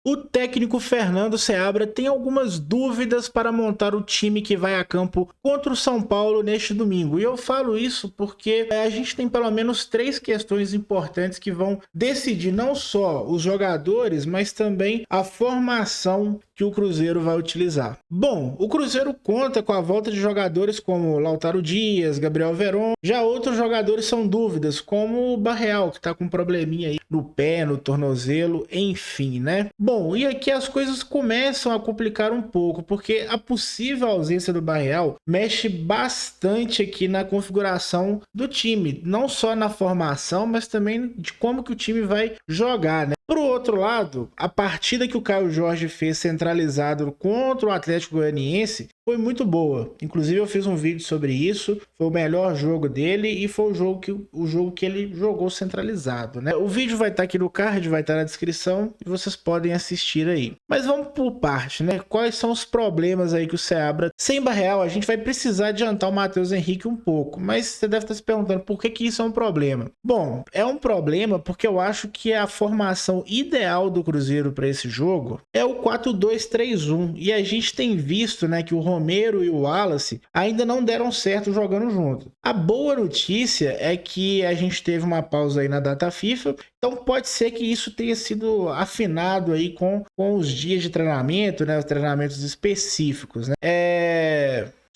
O técnico Fernando Seabra tem algumas dúvidas para montar o time que vai a campo contra o São Paulo neste domingo. E eu falo isso porque a gente tem pelo menos três questões importantes que vão decidir não só os jogadores, mas também a formação que o Cruzeiro vai utilizar. Bom, o Cruzeiro conta com a volta de jogadores como Lautaro Dias, Gabriel Veron. Já outros jogadores são dúvidas, como o Barreal, que está com um probleminha aí no pé, no tornozelo, enfim, né? Bom, e aqui as coisas começam a complicar um pouco, porque a possível ausência do Barreal mexe bastante aqui na configuração do time, não só na formação, mas também de como que o time vai jogar, né? Por outro lado, a partida que o Caio Jorge fez centralizado contra o Atlético Goianiense foi muito boa. Inclusive eu fiz um vídeo sobre isso, foi o melhor jogo dele e foi o jogo que ele jogou centralizado, né? O vídeo vai estar aqui no card, vai estar na descrição e vocês podem assistir aí. Mas vamos por parte, né? Quais são os problemas aí que o Seabra... Sem Barreal, a gente vai precisar adiantar o Matheus Henrique um pouco, mas você deve estar se perguntando por que isso é um problema. Bom, é um problema porque eu acho que a formação ideal do Cruzeiro para esse jogo é o 4-2-3-1 e a gente tem visto, né, que o Romero e o Wallace ainda não deram certo jogando junto. A boa notícia é que a gente teve uma pausa aí na data FIFA, então pode ser que isso tenha sido afinado aí com os dias de treinamento, né, os treinamentos específicos, né?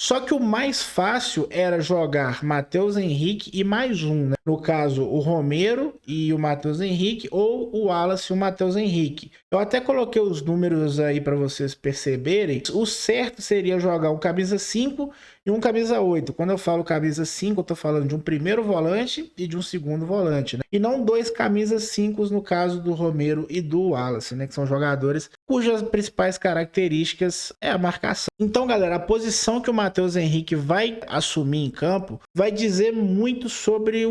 Só que o mais fácil era jogar Matheus Henrique e mais um, né? No caso, o Romero e o Matheus Henrique, ou o Wallace e o Matheus Henrique. Eu até coloquei os números aí para vocês perceberem. O certo seria jogar um camisa 5 e um camisa 8. Quando eu falo camisa 5, eu tô falando de um primeiro volante e de um segundo volante, né? E não dois camisas 5 no caso do Romero e do Wallace, né? Que são jogadores cujas principais características é a marcação. Então, galera, a posição que o Matheus Henrique vai assumir em campo vai dizer muito sobre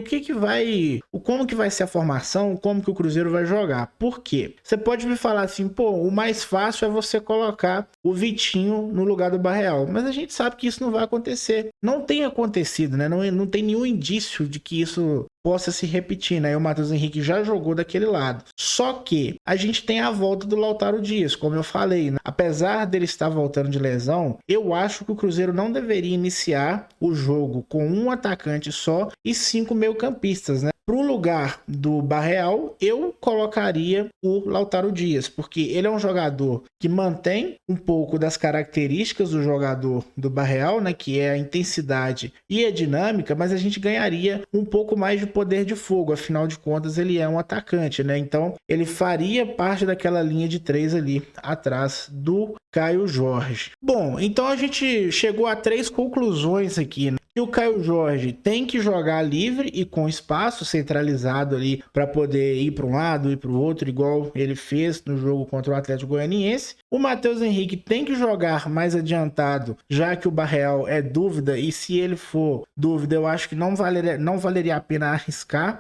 como que vai ser a formação, como que o Cruzeiro vai jogar. Por quê? Você pode me falar assim, pô, o mais fácil é você colocar o Vitinho no lugar do Barreal, mas a gente sabe que isso não vai acontecer. Não tem acontecido, né? Não tem nenhum indício de que isso possa se repetir, né? E o Matheus Henrique já jogou daquele lado. Só que a gente tem a volta do Lautaro Dias, como eu falei, né? Apesar dele estar voltando de lesão, eu acho que o Cruzeiro não deveria iniciar o jogo com um atacante só e 5 meio-campistas, né? Para o lugar do Barreal, eu colocaria o Lautaro Dias, porque ele é um jogador que mantém um pouco das características do jogador do Barreal, né, que é a intensidade e a dinâmica, mas a gente ganharia um pouco mais de poder de fogo, afinal de contas ele é um atacante, né? Então ele faria parte daquela linha de 3 ali atrás do Caio Jorge. Bom, então a gente chegou a 3 conclusões aqui, né? E o Caio Jorge tem que jogar livre e com espaço centralizado ali para poder ir para um lado e para o outro, igual ele fez no jogo contra o Atlético Goianiense. O Matheus Henrique tem que jogar mais adiantado, já que o Barreal é dúvida, e se ele for dúvida, eu acho que não valeria a pena arriscar.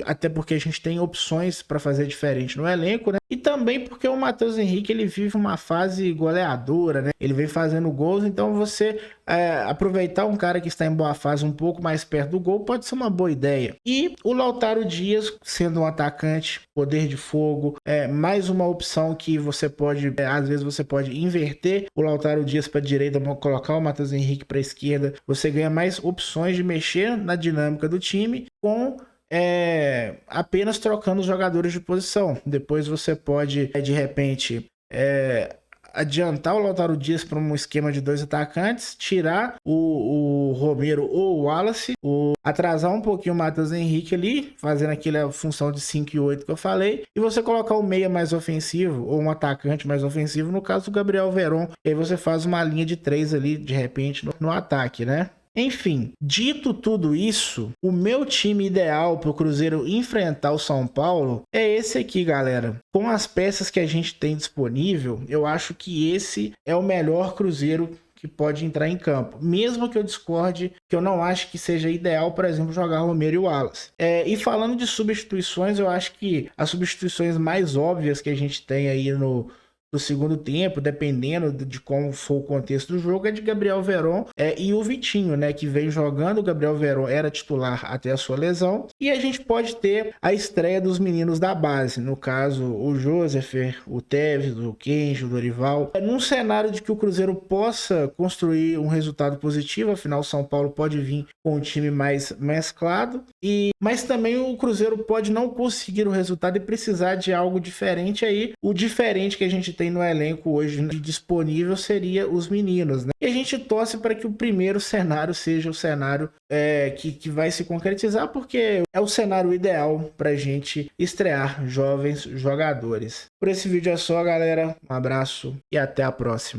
Até porque a gente tem opções para fazer diferente no elenco, né? E também porque o Matheus Henrique ele vive uma fase goleadora, né? Ele vem fazendo gols, então você aproveitar um cara que está em boa fase um pouco mais perto do gol pode ser uma boa ideia. E o Lautaro Dias, sendo um atacante, poder de fogo, mais uma opção que você pode, às vezes você pode inverter o Lautaro Dias para a direita, colocar o Matheus Henrique para a esquerda, você ganha mais opções de mexer na dinâmica do time com apenas trocando os jogadores de posição. Depois você pode, de repente, adiantar o Lautaro Dias para um esquema de 2 atacantes, tirar o Romero ou o Wallace, atrasar um pouquinho o Matheus Henrique ali, fazendo aquela função de 5 e 8 que eu falei, e você colocar o meia mais ofensivo, ou um atacante mais ofensivo, no caso do Gabriel Veron, e aí você faz uma linha de 3 ali, de repente, no ataque, né? Enfim, dito tudo isso, o meu time ideal para o Cruzeiro enfrentar o São Paulo é esse aqui, galera. Com as peças que a gente tem disponível, eu acho que esse é o melhor Cruzeiro que pode entrar em campo. Mesmo que eu discorde, que eu não acho que seja ideal, por exemplo, jogar Romero e Wallace. E falando de substituições, eu acho que as substituições mais óbvias que a gente tem aí no do segundo tempo, dependendo de como for o contexto do jogo, é de Gabriel Veron e o Vitinho, né, que vem jogando. O Gabriel Veron era titular até a sua lesão, e a gente pode ter a estreia dos meninos da base, no caso o Joseph, o Tevez, o Kenji, o Dorival, num cenário de que o Cruzeiro possa construir um resultado positivo. Afinal, o São Paulo pode vir com um time mais mesclado, mas também o Cruzeiro pode não conseguir o resultado e precisar de algo diferente. Aí o diferente que a gente tem no elenco hoje disponível seria os meninos, né? E a gente torce para que o primeiro cenário seja o cenário que vai se concretizar, porque é o cenário ideal para a gente estrear jovens jogadores. Por esse vídeo é só, galera. Um abraço e até a próxima.